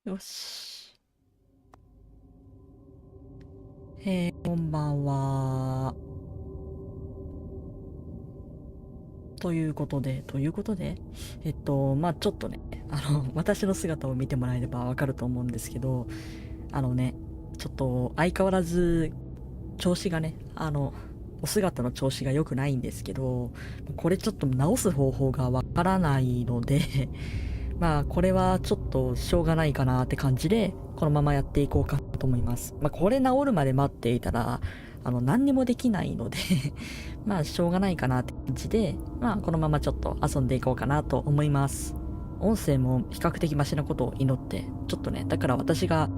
よし。こんばんは。ということで、まあちょっとね、私の姿を見てもらえればわかると思うんですけど、ちょっと相変わらず調子がね、お姿の調子が良くないんですけど、これちょっと直す方法がわからないのでまあこれはちょっとしょうがないかなって感じで、このままやっていこうかと思います。まあこれ治るまで待っていたら、何にもできないのでまあしょうがないかなって感じで、まあこのままちょっと遊んでいこうかなと思います。音声も比較的マシなことを祈って、ちょっとね、だから私が、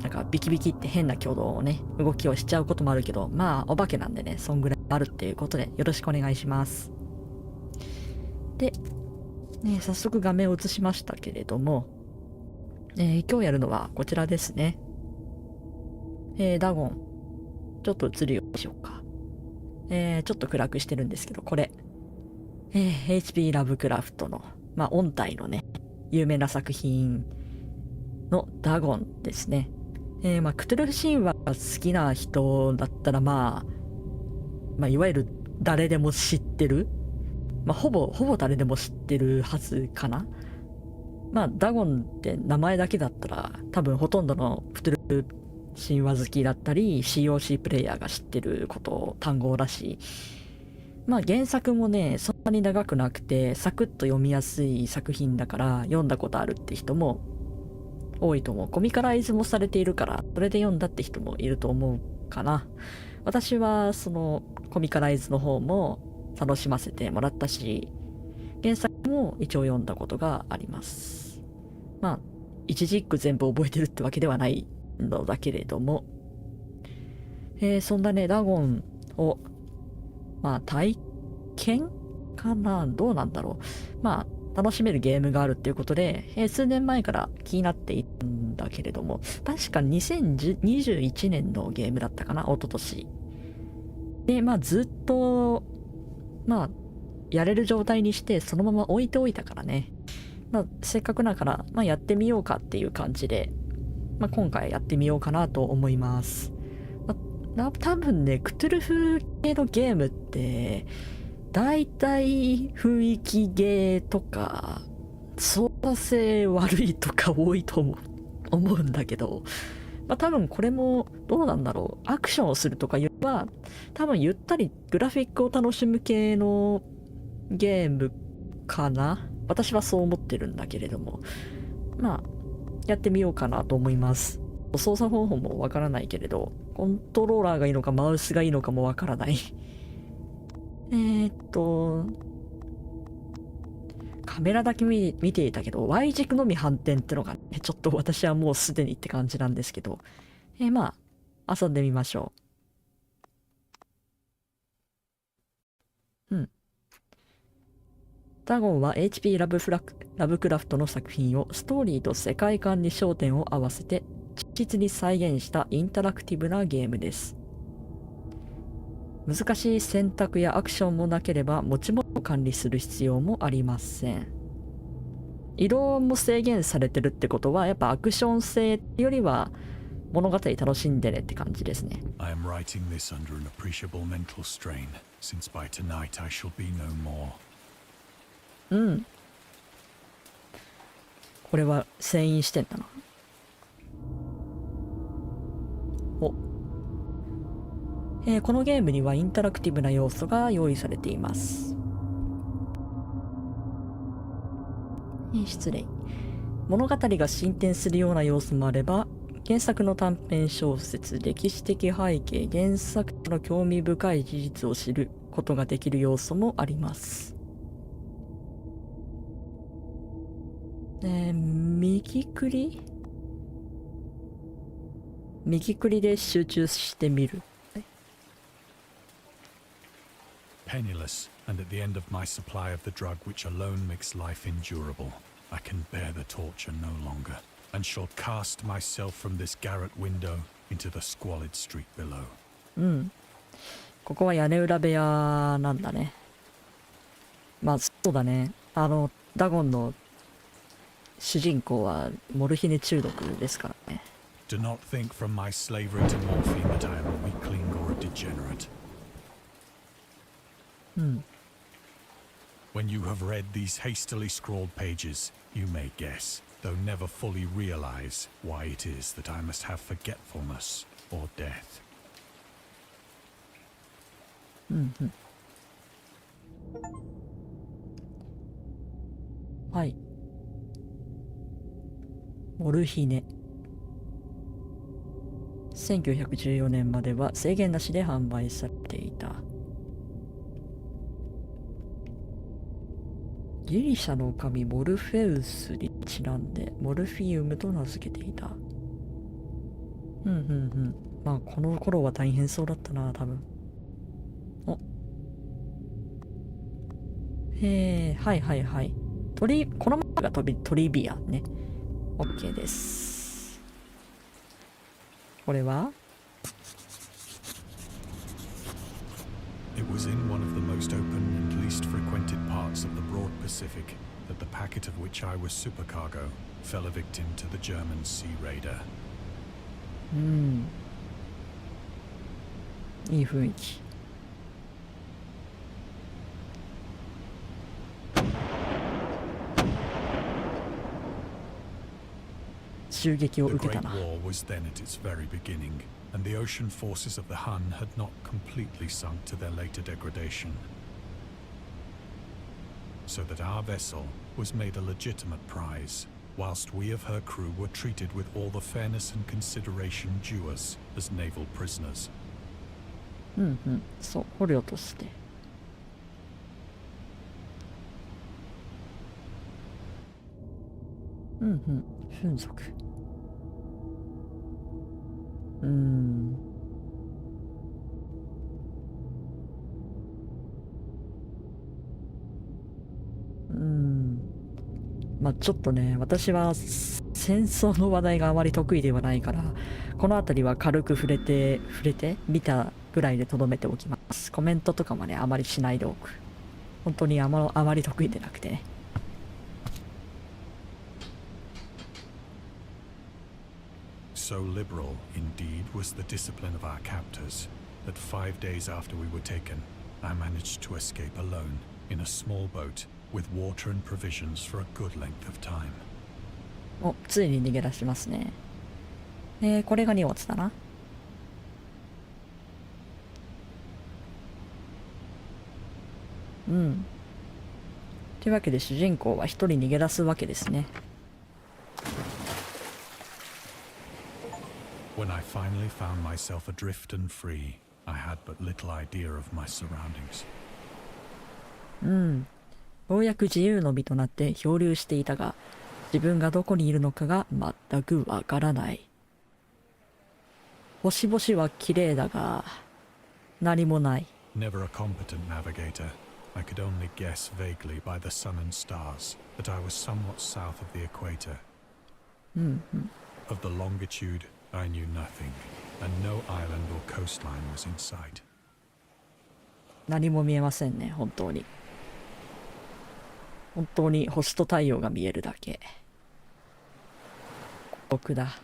なんかビキビキって変な挙動をね、動きをしちゃうこともあるけど、まあお化けなんでね、そんぐらいあるっていうことでよろしくお願いします。で、ね、早速画面を映しましたけれども、今日やるのはこちらですね。ダゴン。ちょっと映るようにしようか。ちょっと暗くしてるんですけど、これ。HP ラブクラフトの、まあ、音体のね、有名な作品のダゴンですね。まあ、クトゥルフ神話が好きな人だったら、まあ、いわゆる誰でも知ってる。まあ、ほぼ誰でも知ってるはずかな。まあ、ダゴンって名前だけだったら、多分ほとんどのクトゥルフ神話好きだったり COC プレイヤーが知ってること単語らしい。まあ原作もねそんなに長くなくてサクッと読みやすい作品だから読んだことあるって人も多いと思う。コミカライズもされているからそれで読んだって人もいると思うかな。私はそのコミカライズの方も楽しませてもらったし原作も一応読んだことがあります。まあ一字一句全部覚えてるってわけではないのだけれども、そんなね、ダゴンを、まあ、体験かなどうなんだろう。まあ、楽しめるゲームがあるっていうことで、数年前から気になっていたんだけれども、確か2021年のゲームだったかな、一昨年。で、まあ、ずっと、まあ、やれる状態にして、そのまま置いておいたからね。まあ、せっかくだから、まあ、やってみようかっていう感じで、まあ、今回やってみようかなと思います。多分ね、クトゥルフ系のゲームって、だいたい雰囲気ゲーとか、操作性悪いとか多いと思うんだけど、まあ多分これもどうなんだろう。アクションをするとかいうのは、多分ゆったりグラフィックを楽しむ系のゲームかな。私はそう思ってるんだけれども。まあ、やってみようかなと思います。操作方法もわからないけれど、コントローラーがいいのかマウスがいいのかもわからない。カメラだけ見ていたけど、Y 軸のみ反転ってのが、ね、ちょっと私はもうすでにって感じなんですけど、まあ、遊んでみましょう。うん。ダゴンは HP ラブクラフトの作品をストーリーと世界観に焦点を合わせて忠実に再現したインタラクティブなゲームです。難しい選択やアクションもなければ持ち物を管理する必要もありません。移動も制限されてるってことはやっぱアクション性よりは物語楽しんでねって感じですね。I am writing this under an appreciable mental strain, since by tonight I shall be no more. うん。これは遷移してんだな。お。このゲームにはインタラクティブな要素が用意されています。失礼。物語が進展するような要素もあれば、原作の短編小説、歴史的背景、原作の興味深い事実を知ることができる要素もあります。右クリで集中してみる。Penniless, and at the end of my supply of the drug which alone makes life endurable, I can bear the torture no longer, and shall cast myself from this garret window into the squalid street below. うん。ここは屋根裏部屋なんだね。まあ、そうだね。ダゴンの主人公はモルヒネ中毒ですからね。 Do not think from my slavery to morphine that I am a weakling or a degenerate. うん。 When you have read these hastily scrawled pages, you may guess, though never fully realize, why it is that I must have forgetfulness or death. うんうん。はい。モルヒネ。1914年までは制限なしで販売されていた。ギリシャの神モルフェウスにちなんでモルフィウムと名付けていた。うんうんうん。まあこの頃は大変そうだったな、多分。お。はいはいはい。この前がトリビアね。OK です。これはIt was in one of the most open and least frequented parts of the broad Pacific that the packet of which I was supercargo fell a victim to the German sea raider. うん。いい雰囲気。襲撃を The 受け Great たな。 War was then at its very beginning, and the ocean forces of the Hun had not completely sunk to their later degradation. So that our vessel was made a legitimate prize, whilst we of her crew were treated with all the fairness and consideration due us as naval prisoners. うんうん。そう、捕虜として。うんうん。風俗。まあちょっとね、私は戦争の話題があまり得意ではないから、この辺りは軽く触れて見たぐらいでとどめておきます。コメントとかもね、あまりしないでおく。本当にあまり得意でなくてね。So liberal, indeed, was the discipline of our captors, that 5 days after we were taken, I managed to escape alone in a small boat with water and provisions for a good length of time. お、ついに逃げ出しますね。これが荷物だな。うん。というわけで主人公は一人逃げ出すわけですね。When I finally found myself adrift and free, I had but little idea of my surroundings. うん。ようやく自由の身となって漂流していたが、自分がどこにいるのかが全くわからない。星々は綺麗だが、何もない。Never a competent navigator, I could only guess vaguely by the sun and stars that I was somewhat south of the equator. Of the longitude, I knew nothing, and no island or coastline was in sight. 何も見えませんね、本当に。本当に星と太陽が見えるだけ。孤独だ。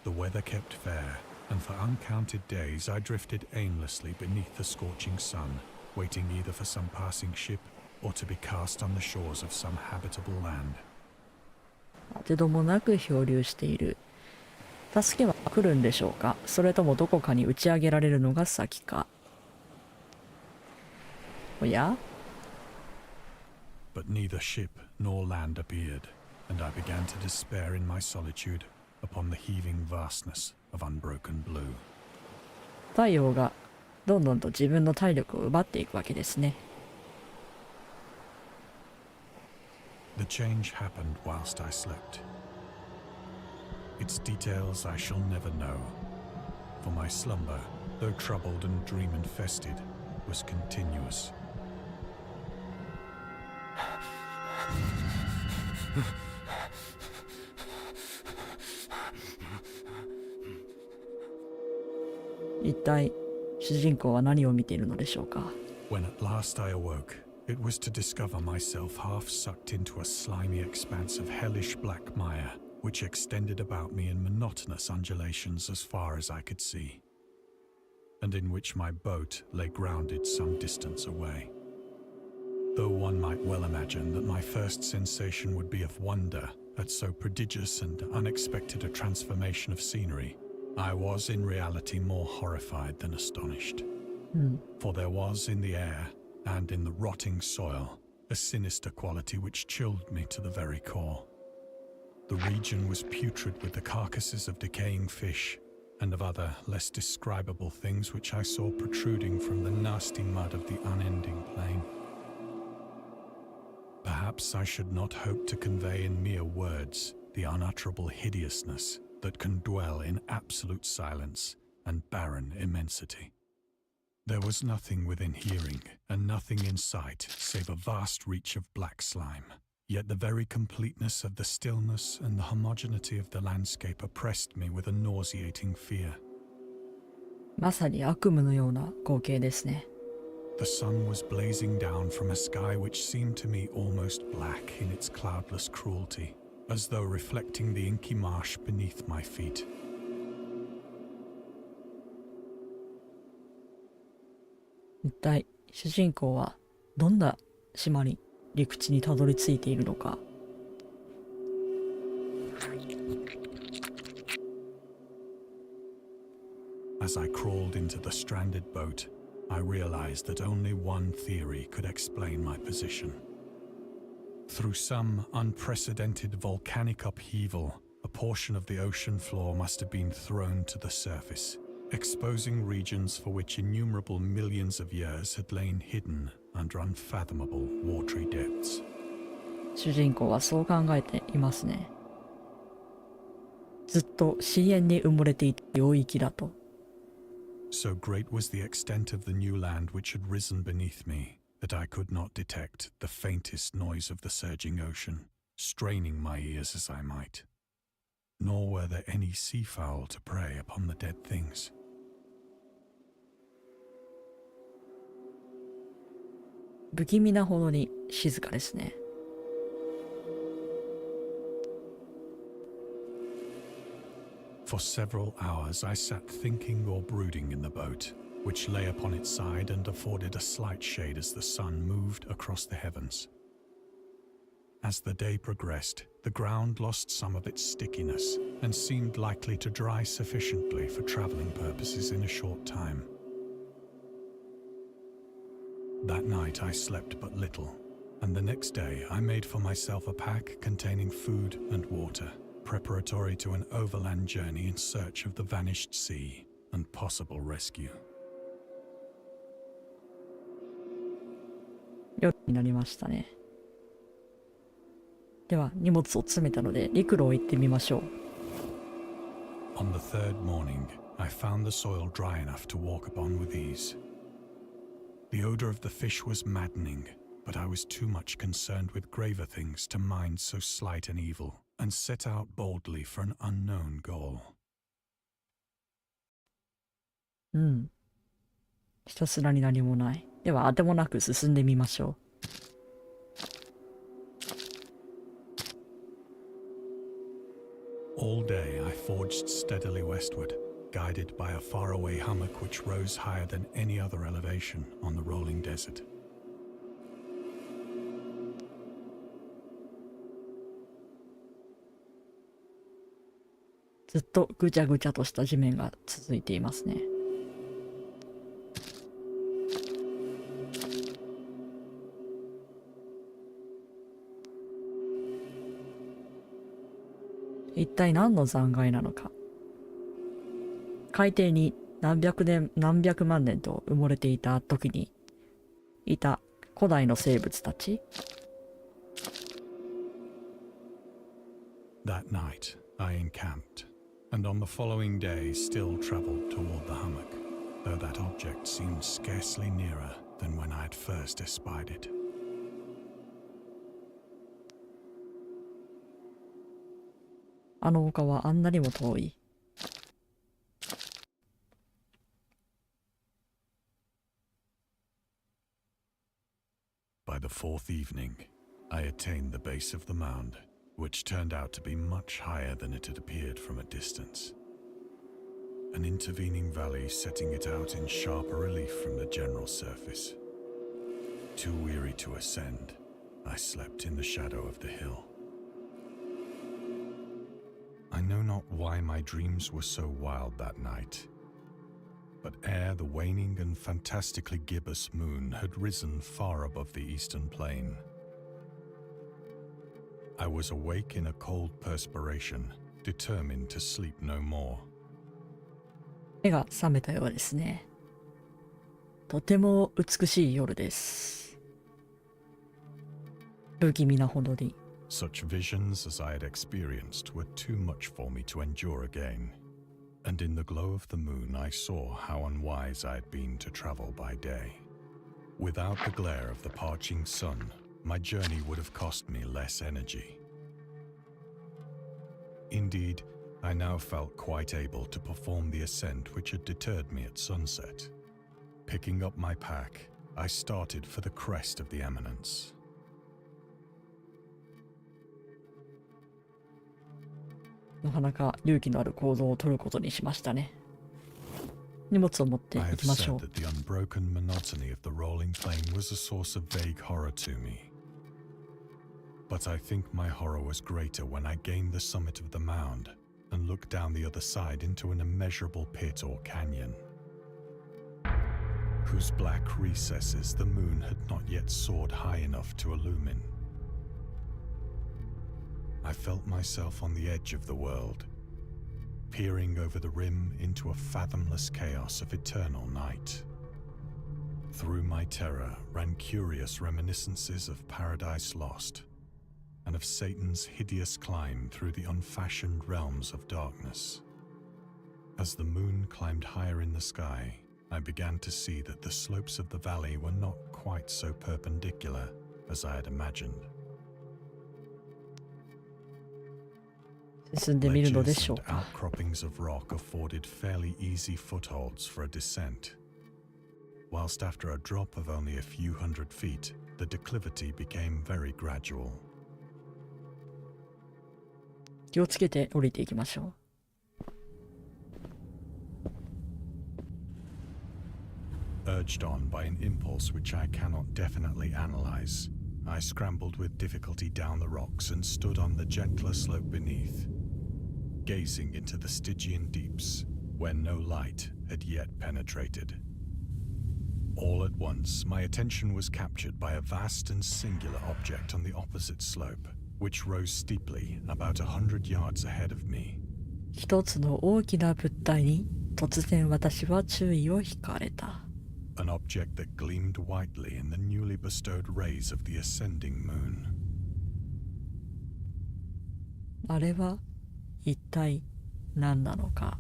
The weather kept fair, and for uncounted days I drifted aimlessly beneath the scorching sun, waiting either for some passing ship or to be cast on the shores of some habitable land. 当てどもなく漂流している。助けは来るんでしょうか、それともどこかに打ち上げられるのが先か。おや？ But neither ship nor land appeared, and I began to despair in my solitude upon the heaving vastness of unbroken blue. 太陽がどんどんと自分の体力を奪っていくわけですね。The change happened whilst I slept. Its details I shall never know, for my slumber, though troubled and dream-infested, was continuous. 一体主人公は何を見ているのでしょうか。 When at last I awoke, It was to discover myself half sucked into a slimy expanse of hellish black mire, which extended about me in monotonous undulations as far as I could see, and in which my boat lay grounded some distance away. Though one might well imagine that my first sensation would be of wonder at so prodigious and unexpected a transformation of scenery, I was in reality more horrified than astonished. For there was in the air and in the rotting soil a sinister quality which chilled me to the very core. The region was putrid with the carcasses of decaying fish and of other less describable things which I saw protruding from the nasty mud of the unending plain. Perhaps I should not hope to convey in mere words the unutterable hideousness that can dwell in absolute silence and barren immensity. There was nothing within hearing and nothing in sight save a vast reach of black slime. Yet the very completeness of the stillness and the homogeneity of the landscape oppressed me with a nauseating fear. まさに悪夢のような光景ですね。The sun was blazing down from a sky which seemed to me almost black in its cloudless cruelty, as though reflecting the inky marsh beneath my feet. 一体主人公はどんな島に陸地にたどり着いているのか。As I crawled into the stranded boat, I realized that only one theory could explain my position. Through some unprecedented volcanic upheaval, a portion of the ocean floor must have been thrown to the surface, exposing regions for which innumerable millions of years had lain hidden under unfathomable watery depths. 主人公はそう考えていますね。ずっと深淵に埋もれていた領域だと。So great was the extent of the new land which had risen beneath me that I could not detect the faintest noise of the surging ocean, straining my ears as I might. Nor were there any seafowl to prey upon the dead things. 不気味なほどに静かですね。For several hours I sat thinking or brooding in the boat, which lay upon its side and afforded a slight shade as the sun moved across the heavens. As the day progressed, the ground lost some of its stickiness and seemed likely to dry sufficiently for traveling purposes in a short time. That night I slept but little, and the next day I made for myself a pack containing food and water, preparatory to an overland journey in search of the vanished sea and possible rescue. 夜になりましたね。では荷物を詰めたので陸路を行ってみましょう。On the third morning, I found the soil dry enough to walk upon with ease. The odor of the fish was maddening, but I was too much concerned with graver things to mind so slight an evil, and set out boldly for an unknown goal. ひたすらに何もない。では当てもなく進んでみましょう。All day I forged steadily westward, guided by a faraway hummock which rose higher than any other elevation on the rolling desert. ずっとぐちゃぐちゃとした地面が続いていますね。一体何の残骸なのか。海底に何百万年と埋もれていた時にいた古代の生物たち。That night I encamped, and on the following day still traveled toward the hummock, though that object seemed scarcely nearer than when I had first espied it. あの丘はあんなにも遠い。By by the fourth evening, I attained the base of the mound, which turned out to be much higher than it had appeared from a distance. An intervening valley setting it out in sharper relief from the general surface. Too weary to ascend, I slept in the shadow of the hill. I know not why my dreams were so wild that night, but ere the waning and fantastically gibbous moon had risen far above the eastern plain, I was awake in a cold perspiration, determined to sleep no more. 目が覚めたようですね。とても美しい夜です。不気味なほどに。Such visions as I had experienced were too much for me to endure again, and in the glow of the moon I saw how unwise I had been to travel by day. Without the glare of the parching sun, my journey would have cost me less energy. Indeed, I now felt quite able to perform the ascent which had deterred me at sunset. Picking up my pack, I started for the crest of the eminence. なかなか勇気のある行動を取ることにしましたね。荷物を持っていきましょう。I have said that the unbroken monotony of the rolling plain was a source of vague horror to me. But I think my horror was greater when I gained the summit of the mound and looked down the other side into an immeasurable pit or canyon, whose black recesses the moon had not yet soared high enough to illumine. I felt myself on the edge of the world, peering over the rim into a fathomless chaos of eternal night. Through my terror ran curious reminiscences of Paradise Lost, and of Satan's hideous climb through the unfashioned realms of darkness. As the moon climbed higher in the sky, I began to see that the slopes of the valley were not quite so perpendicular as I had imagined. 進んでみるので Ledges しょう and か。 outcroppings of rock afforded fairly easy footholds for a descent, whilst after a drop of only a few hundred feet, the declivity became very gradual. 気をつけて降りていきましょ Urged on by an impulse which I cannot definitely analyze, I scrambled with difficulty down the rocks and stood on the gentler slope beneath, gazing into the Stygian deeps where no light had yet penetrated. All at once, my attention was captured by a vast and singular object on the opposite slope, which rose steeply about 100 yards ahead of me. う。一つの大きな物体に突然私は注意を引かれた。An object that gleamed whitely in the newly bestowed rays of the ascending moon. あれは一体何なのか。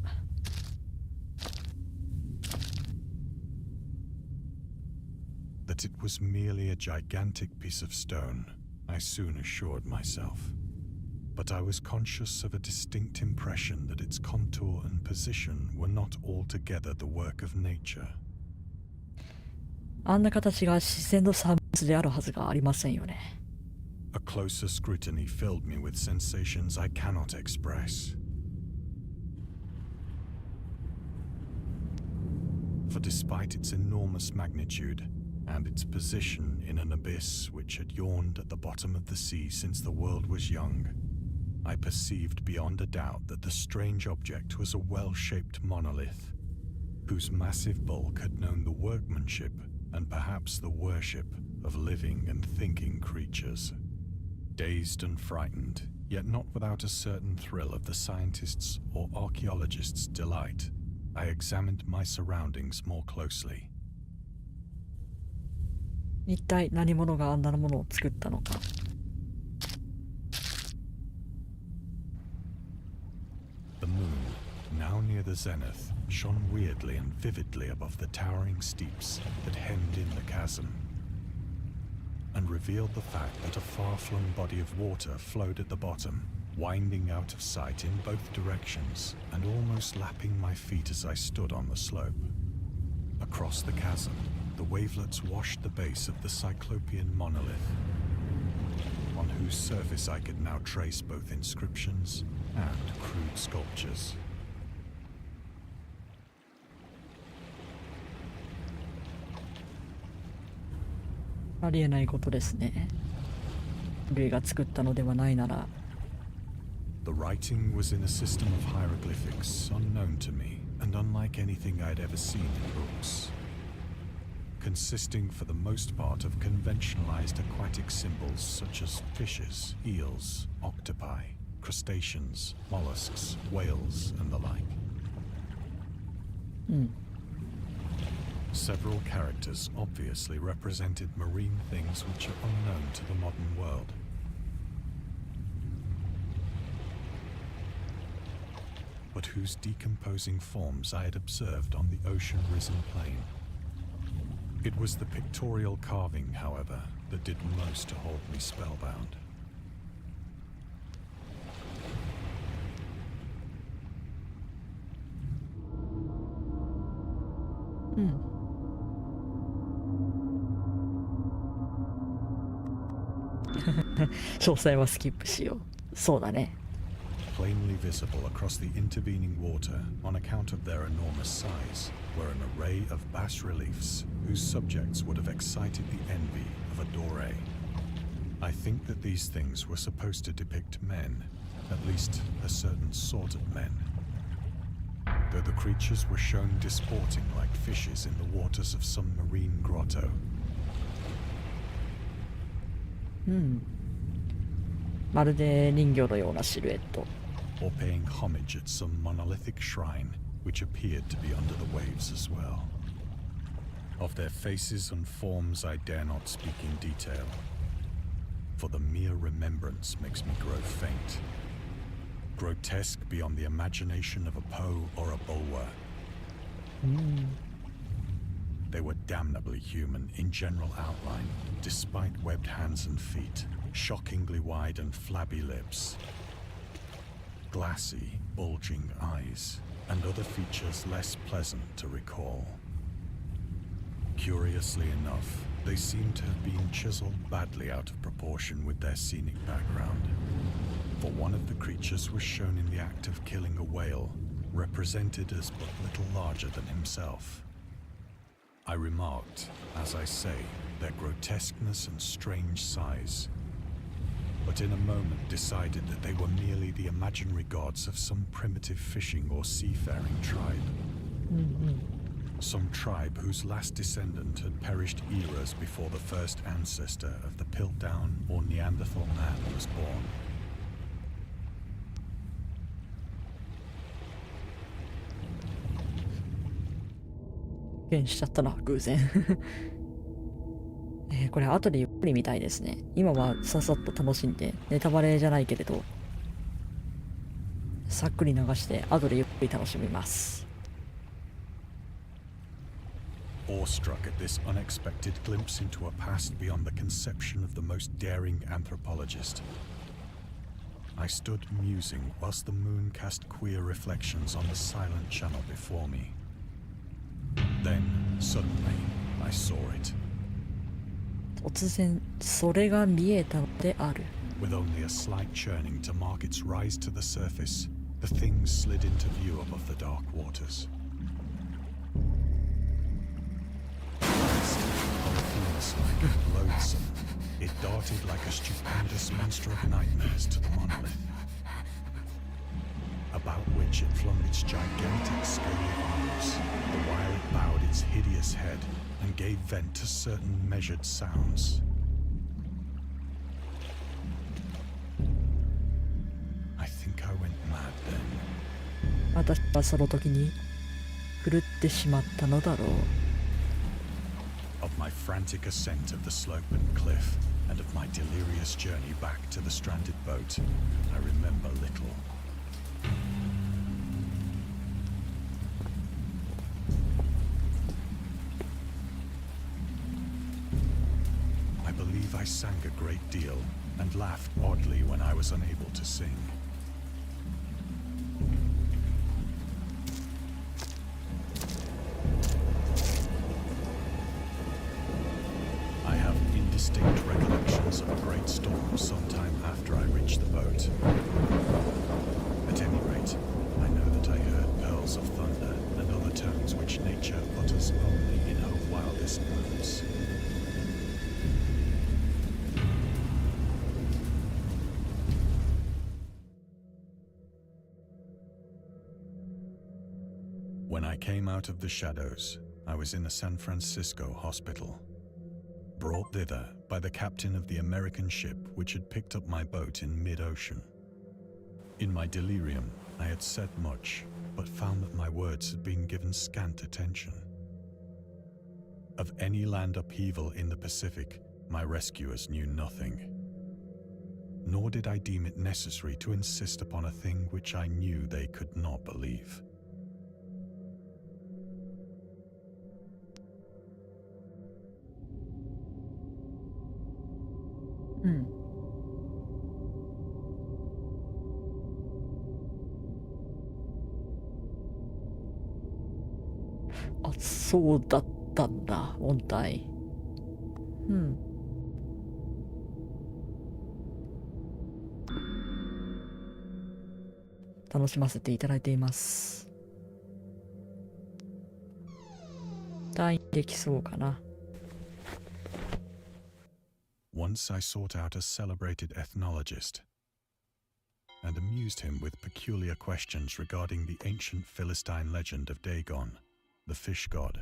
That it was merely a gigantic piece of stone, I soon assured myself. But I was conscious of a distinct impression that its contour and position were not altogether the work of nature. あんな形が自然の産物であるはずがありませんよね。A closer scrutiny filled me with sensations I cannot express. For despite its enormous magnitude, and its position in an abyss which had yawned at the bottom of the sea since the world was young, I perceived beyond a doubt that the strange object was a well-shaped monolith, whose massive bulk had known the workmanship and perhaps the worship of living and thinking creatures. Dazed and frightened, yet not without a certain thrill of the scientist's or archaeologist's delight, I examined my surroundings more closely. 一体何者があんなものを作ったのか。The moon, now near the zenith, shone weirdly and vividly above the towering steeps that hemmed in the chasm, and revealed the fact that a far-flung body of water flowed at the bottom, winding out of sight in both directions and almost lapping my feet as I stood on the slope. Across the chasm, the wavelets washed the base of the Cyclopean monolith, on whose surface I could now trace both inscriptions and crude sculptures. ありえないことですね。類が作ったのではないなら。The writing was in a system of hieroglyphics unknown to me and unlike anything I'd ever seen in books, consisting for the most part of conventionalized aquatic symbols such as fishes, eels, octopi, crustaceans, mollusks, whales, and the like. Several characters obviously represented marine things which are unknown to the modern world. But whose decomposing forms I had observed on the ocean-risen plain. It was the pictorial carving, however, that did most to hold me spellbound. Hmm. 詳細はスキップしよう。そうだね。Plainly visible across the intervening water on account of their enormous size were an array of bas reliefs whose subjects would have excited the envy of a Doré. I think that these things were supposed to depict men, at least a certain sort of men, though the creatures were shown disporting like fishes in the waters of some marine grotto. まるで人魚のようなシルエット。Or paying homage at some monolithic shrine which appeared to be under the waves as well. Of their faces and forms I dare not speak in detail, for the mere remembrance makes me grow faint. Grotesque beyond the imagination of a Poe or a Bulwer. They were damnably human in general outline, despite webbed hands and feet, shockingly wide and flabby lips, glassy, bulging eyes, and other features less pleasant to recall. Curiously enough, they seem to have been chiseled badly out of proportion with their scenic background, for one of the creatures was shown in the act of killing a whale, represented as but little larger than himself. I remarked, as I say, their grotesqueness and strange size, but in a moment decided that they were merely the imaginary gods of some primitive fishing or seafaring tribe. Some tribe whose last descendant had perished eras before the first ancestor of the Piltdown or Neanderthal man was born. 発見しちゃったな、偶然。これ後でゆっくり見たいですね。今はささっと楽しんで、ネタバレじゃないけれど、さっくり流して後でゆっくり楽しみます。Awestruck at this unexpected glimpse into a past beyond the conception of the most daring anthropologist, I stood musing whilst the moon cast queer reflections on the silent channel before me. Then, suddenly, I saw it. 突然、それが見えたのである。With only a slight churning to mark its rise to the surface, the thing slid into view above the dark waters. Polyphemus-like and loathsome, it darted like a stupendous monster of nightmares to the monolith, about which it flung its gigantic scaly arms, the while it bowed its hideous head and gave vent to certain measured sounds. I think I went mad then. 私はその時に狂ってしまったのだろう。Of my frantic ascent of the slope and cliff, and of my delirious journey back to the stranded boat, I remember little. I believe I sang a great deal and laughed oddly when I was unable to sing. signs of a great storm sometime after I reached the boat. At any rate, I know that I heard pearls of thunder and other tones which nature utters only in her wildest moods. When I came out of the shadows, I was in a San Francisco hospital, brought thither by the captain of the American ship which had picked up my boat in mid-ocean. In my delirium, I had said much, but found that my words had been given scant attention. Of any land upheaval in the Pacific, my rescuers knew nothing. Nor did I deem it necessary to insist upon a thing which I knew they could not believe. Hmm. あ、そうだったんだ、音体。うん。楽しませていただいています。退院できそうかな。Once I sought out a celebrated ethnologist and amused him with peculiar questions regarding the ancient Philistine legend of Dagon, the fish god.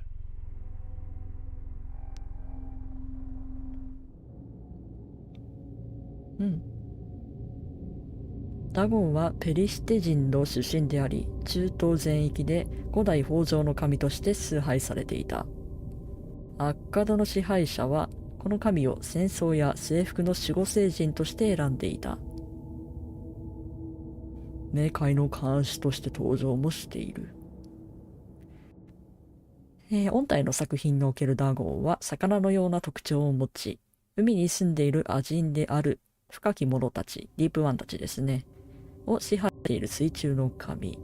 うん。ダゴンはペリシテ人の出身であり、中東全域で古代豊穣の神として崇拝されていた。アッカドの支配者はこの神を戦争や征服の守護聖人として選んでいた。冥界の監視として登場もしている。本体の作品におけるダゴンは魚のような特徴を持ち、海に住んでいるアジンである深き者たち、ディープワンたちですね、を支配している水中の神。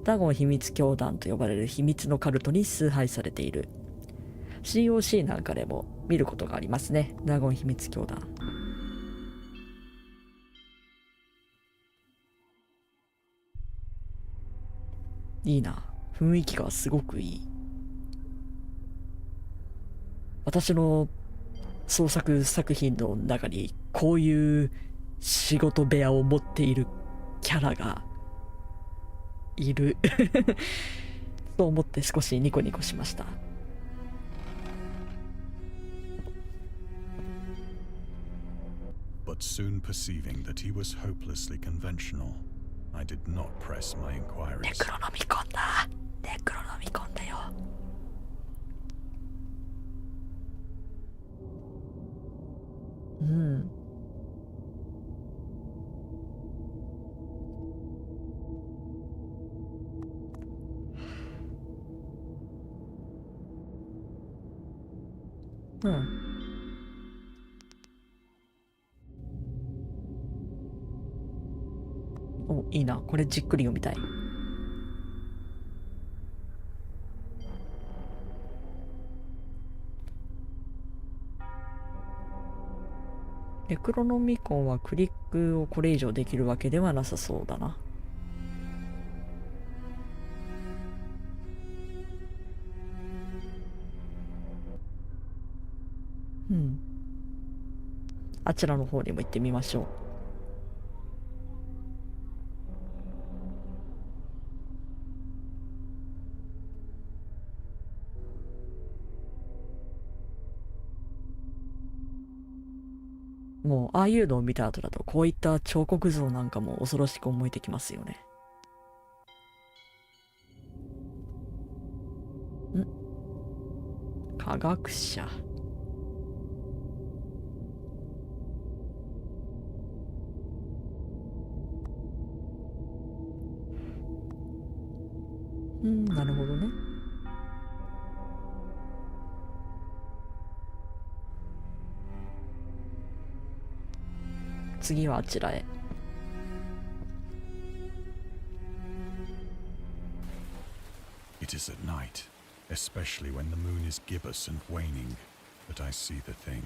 ダゴン秘密教団と呼ばれる秘密のカルトに崇拝されている。COC なんかでも見ることがありますね。ダゴン秘密教団。いいな。雰囲気がすごくいい。私の創作作品の中にこういう仕事部屋を持っているキャラがいると思って少しニコニコしました。But soon perceiving that he was hopelessly conventional, I did not press my inquiries. ネクロ飲み込んだ。ネクロ飲み込んだよ。うん。うん。お、いいな。これじっくり読みたい。ネクロノミコンはクリックをこれ以上できるわけではなさそうだな。うん。あちらの方にも行ってみましょう。もうああいうのを見た後だとこういった彫刻像なんかも恐ろしく思えてきますよね。科学者。なるほどね。次はあちらへ。It is at night, especially when the moon is gibbous and waning, that I see the thing.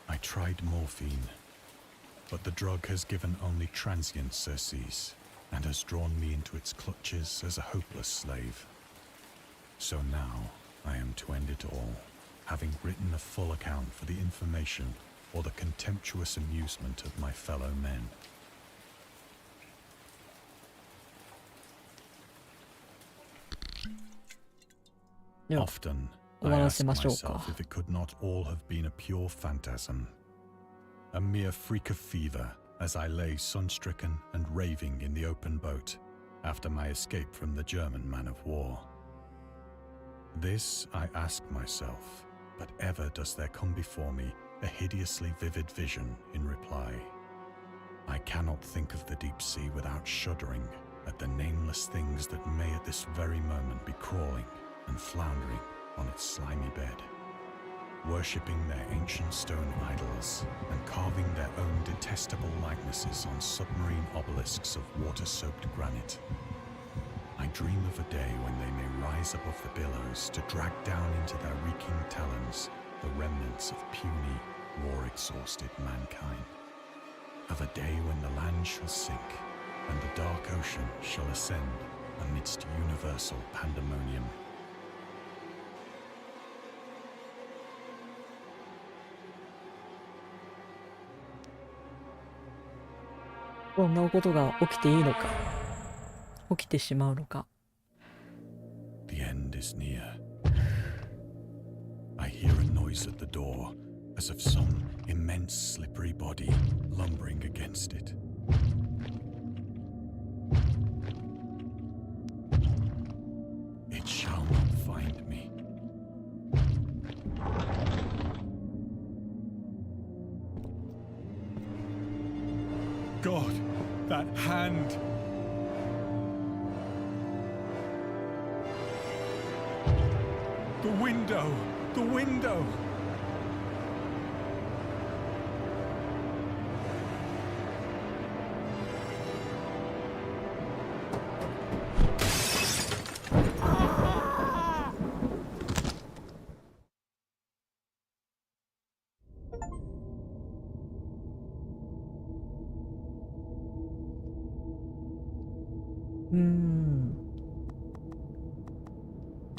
I tried morphine, but the drug has given only transient surcease and has drawn me into its clutches as a hopeless slave. So now I am to end it all, having written a full account for the information or the contemptuous amusement of my fellow men. Often I ask myself if it could not all have been a pure phantasm, a mere freak of fever as I lay sun-stricken and raving in the open boat after my escape from the German man of war. This I ask myself, but ever does there come before me a hideously vivid vision in reply. I cannot think of the deep sea without shuddering at the nameless things that may at this very moment be crawling and floundering on its slimy bed, worshipping their ancient stone idols and carving their own detestable likenesses on submarine obelisks of water-soaked granite. I dream of a day when they may rise above the billows to drag down into their reeking talons the remnants of puny, war-exhausted mankind. Of a day when the land shall sink and the dark ocean shall ascend amidst universal pandemonium.「こんなことが起きていいのか、起きてしまうのか。The end is near. I hear a noise at the door, as of some immense slippery body lumbering against it. It shall not find me. God, that hand! The window! The window! –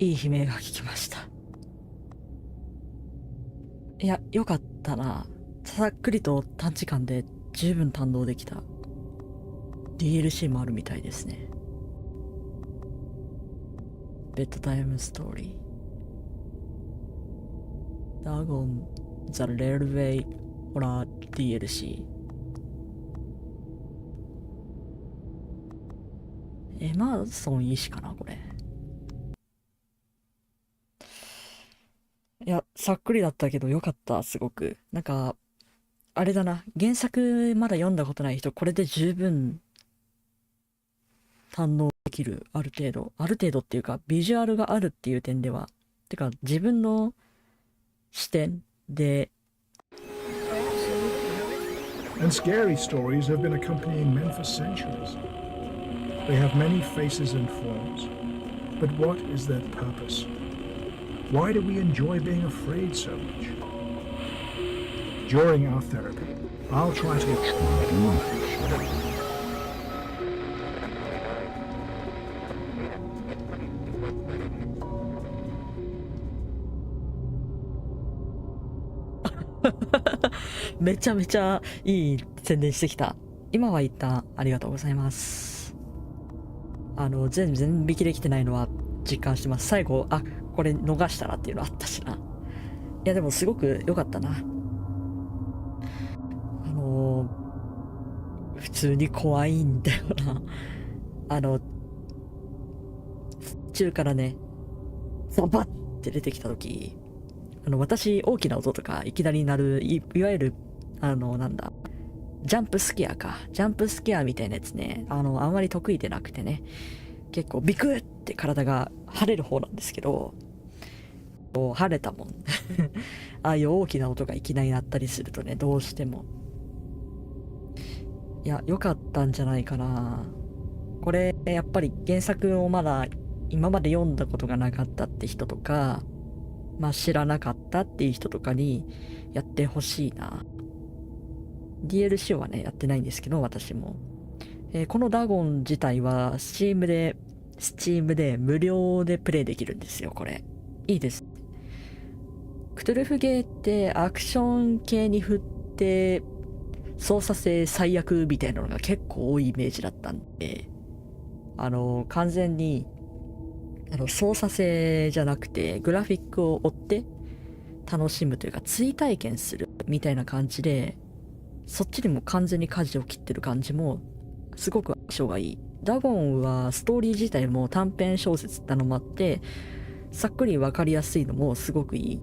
いい悲鳴が聞きました。いや、よかったな。さっくりと短時間で十分堪能できた。DLC もあるみたいですね。ベッドタイムストーリー。Dagon The Railway Horror DLC。エマーソン医師かなこれ。いや、さっくりだったけどよかった、すごく。なんか、あれだな、原作まだ読んだことない人、これで十分堪能できる、ある程度っていうか、ビジュアルがあるっていう点では、てか自分の視点で。And scary stories have been accompanying men for centuries. They have many faces and forms. But what is their purpose? Why do we enjoy being afraid so much? During our therapy, I'll try toめちゃめちゃいい宣伝してきた。今は一旦ありがとうございます。全然引きできてないのは実感してます。最後、これ逃したなっていうのあったしな。いやでもすごく良かったな。普通に怖いんだよな。中からね、ザバッって出てきた時、私大きな音とかいきなり鳴る いわゆるなんだジャンプスケアみたいなやつね、あんまり得意でなくてね、結構ビクッって体が腫れる方なんですけど、腫れたもんああいう大きな音がいきなり鳴ったりするとね、どうしても。いや、良かったんじゃないかな。これやっぱり原作をまだ今まで読んだことがなかったって人とか、知らなかったっていう人とかにやってほしいな。DLC はね、やってないんですけど、私も。このダゴン自体は、Steam で無料でプレイできるんですよ、これ。いいです。クトゥルフゲーってアクション系に振って、操作性最悪みたいなのが結構多いイメージだったんで、完全に、操作性じゃなくて、グラフィックを追って楽しむというか、追体験するみたいな感じで、そっちにも完全に舵を切ってる感じも、すごく相性がいい。ダゴンはストーリー自体も短編小説ってのもあって、さっくりわかりやすいのもすごくいい。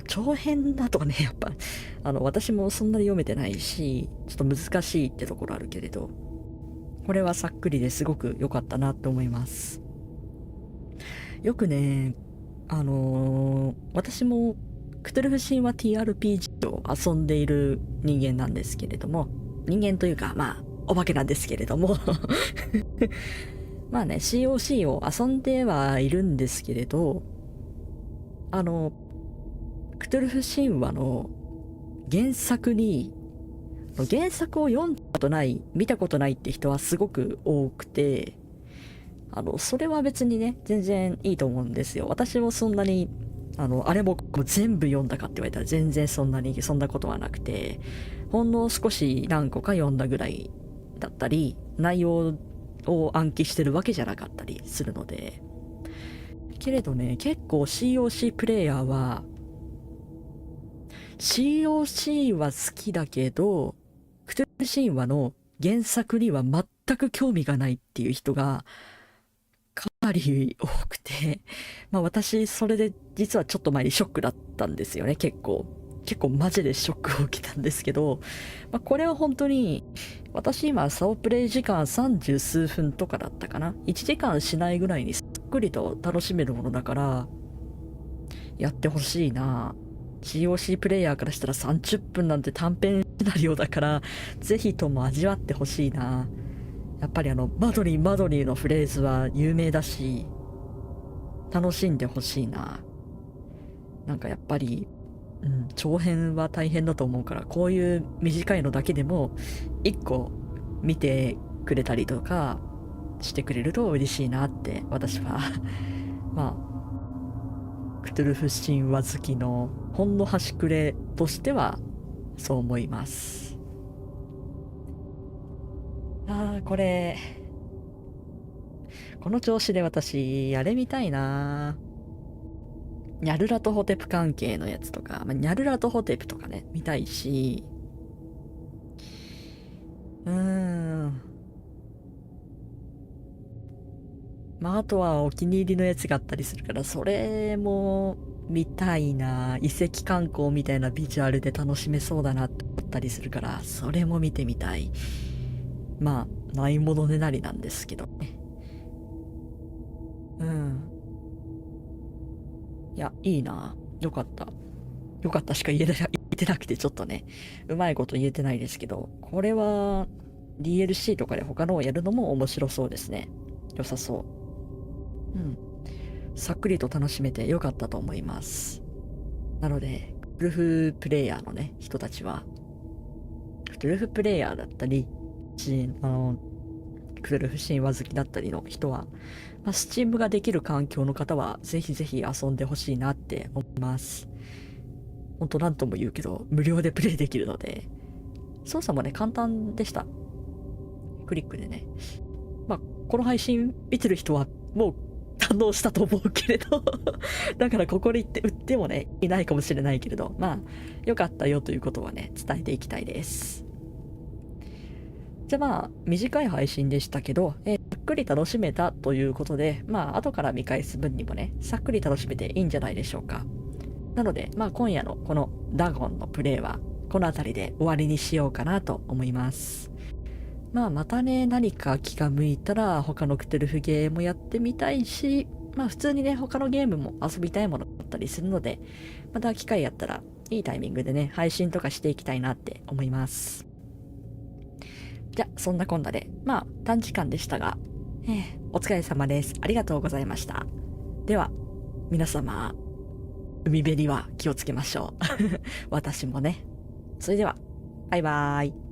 長編だとね、やっぱ、私もそんなに読めてないし、ちょっと難しいってところあるけれど、これはさっくりですごく良かったなと思います。よくね、私もクトゥルフ神話 TRPG を遊んでいる人間なんですけれども、人間というか、お化けなんですけれどもまあね、COC を遊んではいるんですけれど、クトゥルフ神話の原作を読んだことない、見たことないって人はすごく多くて、それは別にね、全然いいと思うんですよ。私もそんなに、あれも全部読んだかって言われたら全然そんなことはなくて、ほんの少し何個か読んだぐらいだったり、内容を暗記してるわけじゃなかったりするので。けれどね、結構 COC プレイヤーは、COC は好きだけど、クトゥルフ神話の原作には全く興味がないっていう人がかなり多くて、私それで実はちょっと前にショックだったんですよね、結構マジでショックを受けたんですけど、これは本当に、私今サオプレイ時間30数分とかだったかな、1時間しないぐらいにさっくりと楽しめるものだから、やってほしいな。COC プレイヤーからしたら30分なんて短編シナリオだから、ぜひとも味わってほしいな。やっぱりマドリーのフレーズは有名だし、楽しんでほしいな。なんかやっぱり、長編は大変だと思うから、こういう短いのだけでも、1個見てくれたりとかしてくれると嬉しいなって、私は、クトゥルフ神話好きのほんの端くれとしてはそう思います。この調子で私あれ見たいな。ニャルラとホテプ関係のやつとか、ニャルラとホテプとかね見たいし、あとはお気に入りのやつがあったりするから、それも見たいな。遺跡観光みたいなビジュアルで楽しめそうだなって思ったりするから、それも見てみたい。ないものねなりなんですけどね。いや、いいな。よかった。よかったしか言えてなくて、ちょっとね、うまいこと言えてないですけど、これは DLC とかで他のをやるのも面白そうですね。良さそう。さっくりと楽しめて良かったと思います。なので、クトゥルフプレイヤーのね、人たちは、クトゥルフプレイヤーだったり、クトゥルフ神話好きだったりの人は、スチームができる環境の方は、ぜひぜひ遊んでほしいなって思います。ほんと何とも言うけど、無料でプレイできるので、操作もね、簡単でした。クリックでね。この配信見てる人は、もう、堪能したと思うけれどだからここで売ってもね、いないかもしれないけれど、良かったよということはね、伝えていきたいです。じゃあ短い配信でしたけど、さっくり楽しめたということで、後から見返す分にもね、さっくり楽しめていいんじゃないでしょうか。なので、今夜のこのダゴンのプレイは、この辺りで終わりにしようかなと思います。またね、何か気が向いたら他のクトゥルフゲーもやってみたいし、普通にね、他のゲームも遊びたいものだったりするので、また機会やったらいいタイミングでね、配信とかしていきたいなって思います。じゃあ、そんなこんなで、短時間でしたが、お疲れ様です。ありがとうございました。では、皆様、海辺には気をつけましょう。私もね。それでは、バイバーイ。